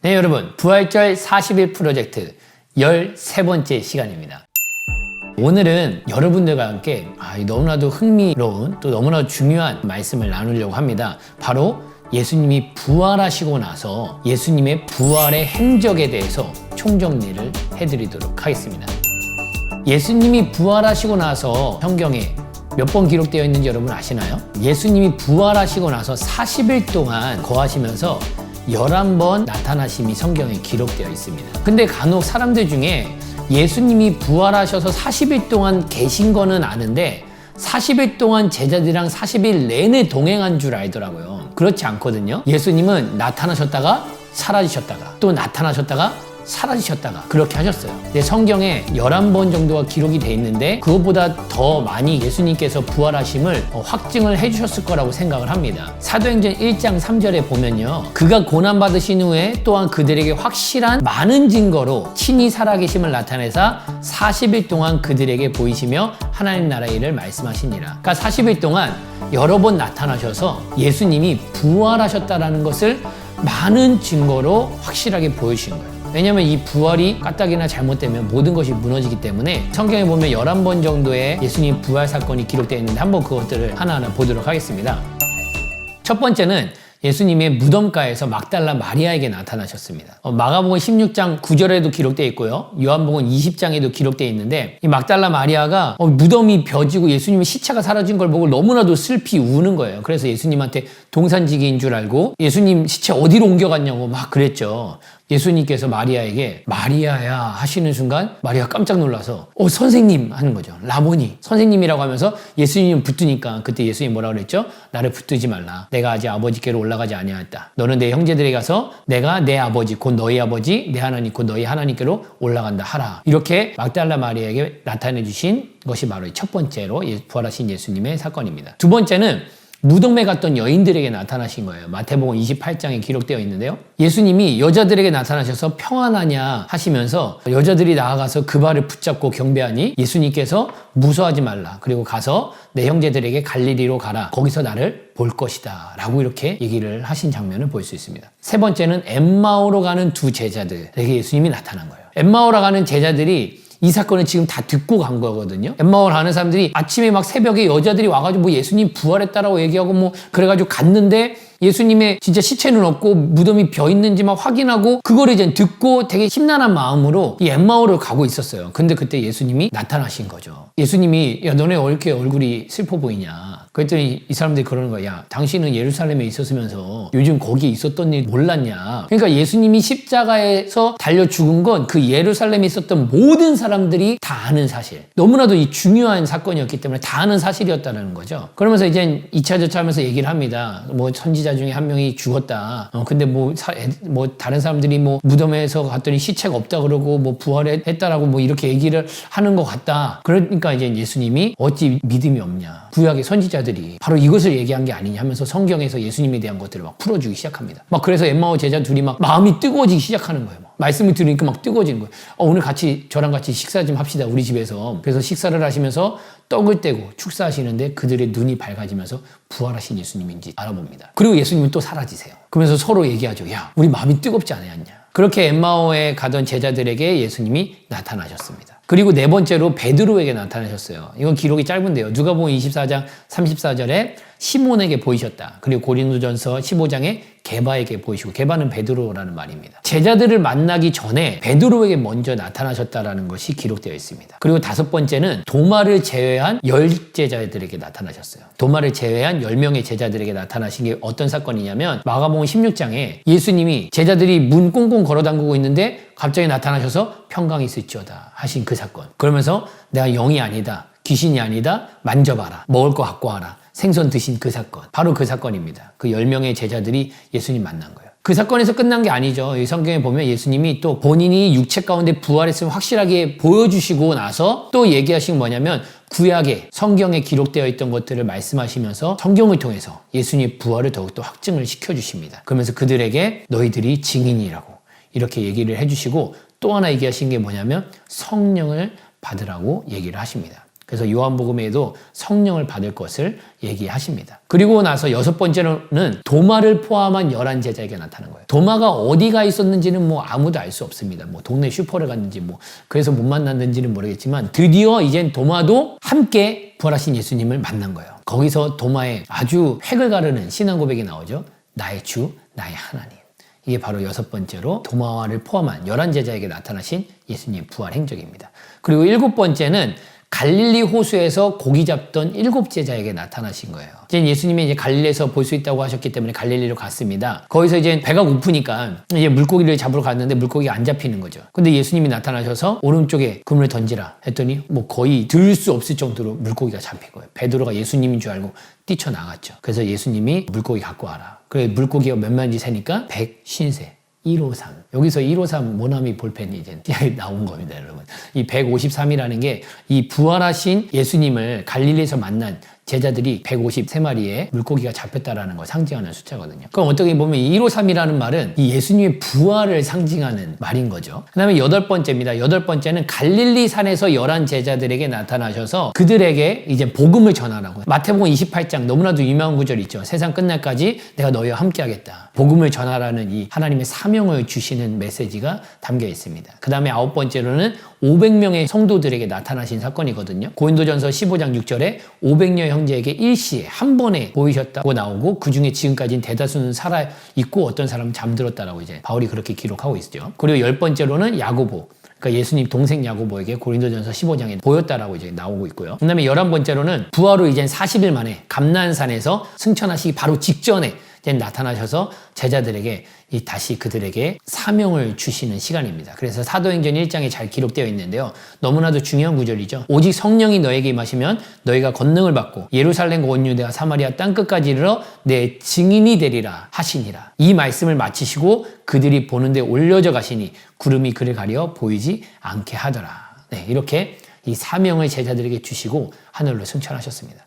네, 여러분, 부활절 40일 프로젝트 13번째 시간입니다. 오늘은 여러분들과 함께 너무나도 흥미로운 또 너무나도 중요한 말씀을 나누려고 합니다. 바로 예수님이 부활하시고 나서 예수님의 부활의 행적에 대해서 총정리를 해드리도록 하겠습니다. 예수님이 부활하시고 나서 성경에 몇 번 기록되어 있는지 여러분 아시나요? 예수님이 부활하시고 나서 40일 동안 거하시면서 11번 나타나심이 성경에 기록되어 있습니다. 근데 간혹 사람들 중에 예수님이 부활하셔서 40일 동안 계신 거는 아는데 40일 동안 제자들이랑 40일 내내 동행한 줄 알더라고요. 그렇지 않거든요. 예수님은 나타나셨다가 사라지셨다가 또 나타나셨다가 사라지셨다가 그렇게 하셨어요. 근데 성경에 11번 정도가 기록이 돼 있는데 그것보다 더 많이 예수님께서 부활하심을 확증을 해주셨을 거라고 생각을 합니다. 사도행전 1장 3절에 보면요, 그가 고난받으신 후에 또한 그들에게 확실한 많은 증거로 친히 살아계심을 나타내사 40일 동안 그들에게 보이시며 하나님 나라의 일을 말씀하시니라. 그러니까 40일 동안 여러 번 나타나셔서 예수님이 부활하셨다라는 것을 많은 증거로 확실하게 보여주신 거예요. 왜냐면 이 부활이 까딱이나 잘못되면 모든 것이 무너지기 때문에 성경에 보면 11번 정도의 예수님 부활 사건이 기록되어 있는데 한번 그것들을 하나하나 보도록 하겠습니다. 첫 번째는 예수님의 무덤가에서 막달라 마리아에게 나타나셨습니다. 마가복음 16장 9절에도 기록되어 있고요. 요한복음 20장에도 기록되어 있는데 이 막달라 마리아가 무덤이 벼지고 예수님의 시체가 사라진 걸 보고 너무나도 슬피 우는 거예요. 그래서 예수님한테 동산지기인 줄 알고 예수님 시체 어디로 옮겨갔냐고 막 그랬죠. 예수님께서 마리아에게 마리아야 하시는 순간 마리아가 깜짝 놀라서 선생님 하는 거죠. 라보니 선생님이라고 하면서 예수님 붙으니까 그때 예수님이 뭐라고 그랬죠? 나를 붙들지 말라. 내가 아직 아버지께로 올라가지 아니하였다. 너는 내 형제들에게 가서 내가 내 아버지 곧 너희 아버지 내 하나님 곧 너희 하나님께로 올라간다 하라. 이렇게 막달라 마리아에게 나타내 주신 것이 바로 첫 번째로 부활하신 예수님의 사건입니다. 두 번째는 무덤에 갔던 여인들에게 나타나신 거예요. 마태복음 28장에 기록되어 있는데요. 예수님이 여자들에게 나타나셔서 평안하냐 하시면서 여자들이 나아가서 그 발을 붙잡고 경배하니 예수님께서 무서워하지 말라. 그리고 가서 내 형제들에게 갈릴리로 가라. 거기서 나를 볼 것이다. 라고 이렇게 얘기를 하신 장면을 볼 수 있습니다. 세 번째는 엠마오로 가는 두 제자들에게 예수님이 나타난 거예요. 엠마오로 가는 제자들이 이 사건을 지금 다 듣고 간 거거든요. 엠마오를 가는 사람들이 아침에 막 새벽에 여자들이 와가지고 예수님 부활했다라고 얘기하고 그래가지고 갔는데 예수님의 진짜 시체는 없고 무덤이 벼 있는지 막 확인하고 그거를 이제 듣고 되게 심란한 마음으로 이 엠마오를 가고 있었어요. 근데 그때 예수님이 나타나신 거죠. 예수님이 야 너네 왜 이렇게 얼굴이 슬퍼 보이냐. 그랬더니 이 사람들이 그러는 거야. 야 당신은 예루살렘에 있었으면서 요즘 거기에 있었던 일 몰랐냐. 그러니까 예수님이 십자가에서 달려 죽은 건 그 예루살렘에 있었던 모든 사람들이 다 아는 사실. 너무나도 이 중요한 사건이었기 때문에 다 아는 사실이었다는 거죠. 그러면서 이제 2차 저차 하면서 얘기를 합니다. 선지자 중에 한 명이 죽었다. 근데 다른 사람들이 무덤에서 갔더니 시체가 없다 그러고 부활했다라고 이렇게 얘기를 하는 것 같다. 그러니까 이제 예수님이 어찌 믿음이 없냐. 구약의 선지자들이 바로 이것을 얘기한 게 아니냐 하면서 성경에서 예수님에 대한 것들을 막 풀어주기 시작합니다. 그래서 엠마오 제자 둘이 막 마음이 뜨거워지기 시작하는 거예요. 말씀을 들으니까 막 뜨거워지는 거예요. 오늘 저랑 같이 식사 좀 합시다. 우리 집에서. 그래서 식사를 하시면서 떡을 떼고 축사하시는데 그들의 눈이 밝아지면서 부활하신 예수님인지 알아봅니다. 그리고 예수님은 또 사라지세요. 그러면서 서로 얘기하죠. 야, 우리 마음이 뜨겁지 않았냐. 그렇게 엠마오에 가던 제자들에게 예수님이 나타나셨습니다. 그리고 네 번째로 베드로에게 나타나셨어요. 이건 기록이 짧은데요. 누가복음 24장 34절에 시몬에게 보이셨다. 그리고 고린도전서 15장에 게바에게 보이시고, 게바는 베드로라는 말입니다. 제자들을 만나기 전에 베드로에게 먼저 나타나셨다라는 것이 기록되어 있습니다. 그리고 다섯 번째는 도마를 제외한 10제자들에게 나타나셨어요. 도마를 제외한 10명의 제자들에게 나타나신 게 어떤 사건이냐면 마가복음 16장에 예수님이 제자들이 문 꽁꽁 걸어 잠그고 있는데 갑자기 나타나셔서 평강이 있을지어다 하신 그 사건. 그러면서 내가 영이 아니다, 귀신이 아니다, 만져봐라, 먹을 거 갖고 와라, 생선 드신 그 사건. 바로 그 사건입니다. 그 10명의 제자들이 예수님 만난 거예요. 그 사건에서 끝난 게 아니죠. 이 성경에 보면 예수님이 또 본인이 육체 가운데 부활했음을 확실하게 보여주시고 나서 또 얘기하신 게 뭐냐면 구약에 성경에 기록되어 있던 것들을 말씀하시면서 성경을 통해서 예수님의 부활을 더욱더 확증을 시켜주십니다. 그러면서 그들에게 너희들이 증인이라고 이렇게 얘기를 해주시고 또 하나 얘기하신 게 뭐냐면 성령을 받으라고 얘기를 하십니다. 그래서 요한복음에도 성령을 받을 것을 얘기하십니다. 그리고 나서 6번째로는 도마를 포함한 11제자에게 나타난 거예요. 도마가 어디가 있었는지는 뭐 아무도 알 수 없습니다. 뭐 동네 슈퍼를 갔는지 뭐 그래서 못 만났는지는 모르겠지만 드디어 이젠 도마도 함께 부활하신 예수님을 만난 거예요. 거기서 도마의 아주 획을 가르는 신앙 고백이 나오죠. 나의 주, 나의 하나님. 이게 바로 6번째로 도마를 포함한 11제자에게 나타나신 예수님의 부활 행적입니다. 그리고 7번째는 갈릴리 호수에서 고기 잡던 7제자에게 나타나신 거예요. 이제 예수님이 이제 갈릴리에서 볼 수 있다고 하셨기 때문에 갈릴리로 갔습니다. 거기서 이제 배가 고프니까 이제 물고기를 잡으러 갔는데 물고기가 안 잡히는 거죠. 근데 예수님이 나타나셔서 오른쪽에 그물을 던지라 했더니 뭐 거의 들 수 없을 정도로 물고기가 잡힌 거예요. 베드로가 예수님인 줄 알고 뛰쳐나갔죠. 그래서 예수님이 물고기 갖고 와라. 그래 물고기가 몇 마리인지 세니까 150세. 153. 여기서 153 모나미 볼펜이 이제 나온 겁니다, 여러분. 이 153이라는 게 이 부활하신 예수님을 갈릴리에서 만난 제자들이 153마리의 물고기가 잡혔다라는 걸 상징하는 숫자거든요. 그럼 어떻게 보면 이 153이라는 말은 이 예수님의 부활을 상징하는 말인 거죠. 그 다음에 8번째입니다. 8번째는 갈릴리 산에서 11제자들에게 나타나셔서 그들에게 이제 복음을 전하라고. 마태복음 28장 너무나도 유명한 구절 있죠. 세상 끝날까지 내가 너희와 함께 하겠다. 복음을 전하라는 이 하나님의 사명을 주시는 메시지가 담겨 있습니다. 그 다음에 9번째로는 500명의 성도들에게 나타나신 사건이거든요. 고린도전서 15장 6절에 500여 형제에게 일시에 한 번에 보이셨다고 나오고 그 중에 지금까지는 대다수는 살아있고 어떤 사람은 잠들었다라고 이제 바울이 그렇게 기록하고 있죠. 그리고 10번째로는 야고보. 그러니까 예수님 동생 야고보에게 고린도전서 15장에 보였다라고 이제 나오고 있고요. 그 다음에 11번째로는 부활 후 이젠 40일 만에 감난산에서 승천하시기 바로 직전에 나타나셔서 제자들에게 다시 그들에게 사명을 주시는 시간입니다. 그래서 사도행전 1장에 잘 기록되어 있는데요. 너무나도 중요한 구절이죠. 오직 성령이 너에게 임하시면 너희가 권능을 받고 예루살렘과 온 유대와 사마리아 땅끝까지 이르러 내 증인이 되리라 하시니라. 이 말씀을 마치시고 그들이 보는데 올려져 가시니 구름이 그를 가려 보이지 않게 하더라. 네, 이렇게 이 사명을 제자들에게 주시고 하늘로 승천하셨습니다.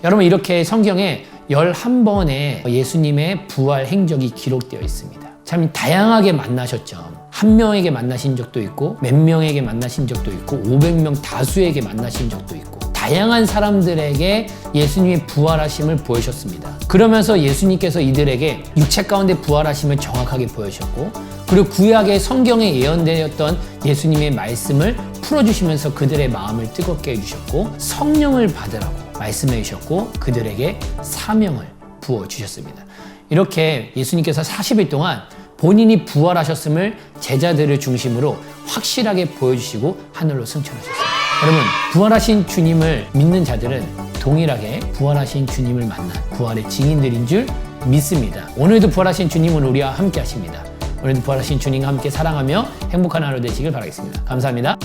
여러분 이렇게 성경에 11번의 예수님의 부활 행적이 기록되어 있습니다. 참 다양하게 만나셨죠. 한 명에게 만나신 적도 있고 몇 명에게 만나신 적도 있고 500명 다수에게 만나신 적도 있고 다양한 사람들에게 예수님의 부활하심을 보여주셨습니다. 그러면서 예수님께서 이들에게 육체 가운데 부활하심을 정확하게 보여주셨고 그리고 구약의 성경에 예언되었던 예수님의 말씀을 풀어주시면서 그들의 마음을 뜨겁게 해주셨고 성령을 받으라고 말씀해 주셨고 그들에게 사명을 부어주셨습니다. 이렇게 예수님께서 40일 동안 본인이 부활하셨음을 제자들을 중심으로 확실하게 보여주시고 하늘로 승천하셨습니다. 여러분 부활하신 주님을 믿는 자들은 동일하게 부활하신 주님을 만난 부활의 증인들인 줄 믿습니다. 오늘도 부활하신 주님은 우리와 함께 하십니다. 오늘도 부활하신 주님과 함께 사랑하며 행복한 하루 되시길 바라겠습니다. 감사합니다.